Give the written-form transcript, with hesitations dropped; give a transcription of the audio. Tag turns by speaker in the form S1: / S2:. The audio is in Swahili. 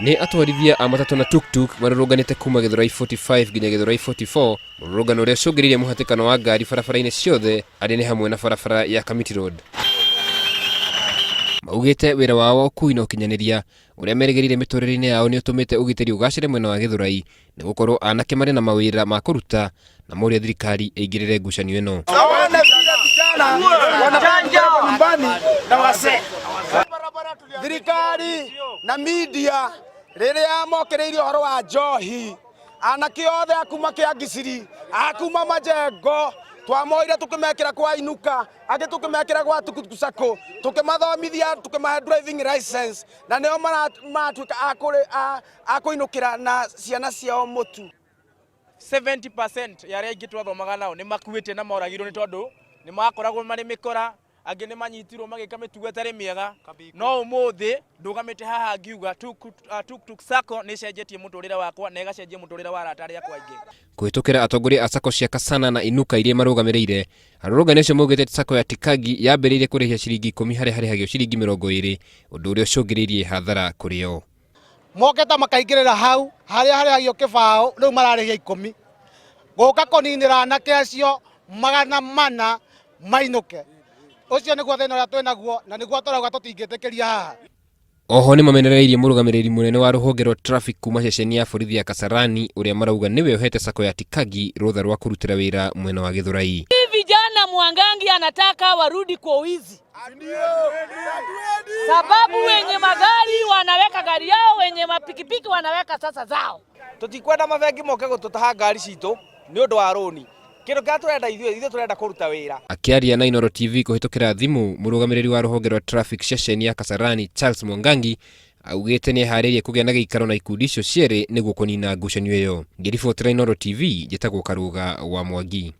S1: Ni atwarithia a matatu na tuk-tuk marũrũnganĩte kuma Githurai 45 nginya Githurai 44, mũrũrũngano ũrĩa ũcũngĩrĩirie mũhatĩkano wa ngari barabara-inĩ ciothe arĩ nĩ hamwe na barabara ya Kamiti Road. Maugĩte wĩra wao wa ũkui na ũkinyanĩria ũrĩa merĩgĩrĩire mĩtũrĩre-inĩ yao nĩ ũtũmĩte ũgitĩri ũgacĩre mwena wa Githurai, nĩ gũkorwo anake marĩ na mawĩra ma kũruta na moria thirikari ĩingĩrĩre ngucanio ĩno.
S2: Thirikari na media rĩrĩa mokereirie ũhoro wa njohi, anake othe akuma Kĩangiciri, akuma Majengo, twamoire tukimekira kwa Inuka, angĩ tukimekira gwa Tukutuku Sacco, tukimathomithia, tukimahe driving license, na nĩo maratuĩka akũinũkĩra na ciana ciao mũtu.
S3: 70% ya arĩa aingĩ twathomaga nao nĩ makuĩte na moragirwo nĩ tondũ nĩ makoragwo marĩ mĩkora, angĩ nĩ manyitirwo magĩka mĩtugo ĩtarĩ mĩega. No ũmũthĩ ndũgamĩte haha ngiuga Tukutuku Sacco nĩ cenjetie mũtũrĩre wakwa na ĩgacenjia mũtũrĩre wa arata arĩa akwa aingĩ.
S1: Kũhĩtũkĩra atongoria a Sacco cia Kasana na Inuka iria marũgamĩrĩire, arũrũngani acio maugĩte Sacco ya Tikagi yambĩrĩirie kũrĩhia ciringi 10 harĩa harĩhagio ciringi 20, ũndũ ũrĩa ũcũngĩrĩirie hathara kũrĩ o.
S2: Moketa makaingĩrĩra hau harĩa harĩhagio kĩbaũ, rĩu mararĩhia 10. Gũka kũninĩra anake acio 400 mainũke. Ũcio nĩguo thĩna ũrĩa twĩnaguo na nĩguo tũrauga tũtingĩtĩkĩria haha.
S1: Oho nĩ mamenereirie mũrũgamĩrĩri mũnene wa rũhonge rwa traffic kuma ceceni ya borithi ya Kasarani ũrĩa marauga nĩwe ũhete Sacco ya Tikagi rũtha rwa kũrutĩra wĩra mwena wa Githurai.
S4: Vijana Mwangangi anataka warudi kwa wizi, sababu wenye magari wanaweka gari yao, wenye mapikipiki wanaweka sasa zao.
S3: Tutikwenda mabengi moke gũtũtaha ngari citũ nĩ ũndũ wa rũni. Kĩndũ kĩrĩa tũrenda ithuĩ tũrenda kũruta wĩra.
S1: Akĩaria na Inooro TV kũhĩtũkĩra thimũ, mũrũgamĩrĩri wa rũhonge rwa traffic ceceni ya Kasarani Charles Mwangangi augĩte nĩ eharĩirie kũgĩa na gĩikaro na ikundi icio cierĩ nĩguo kũnina ngucanio ĩyo. Ngĩribotera Inooro TV, njĩtagwo Karũga wa Mwangi.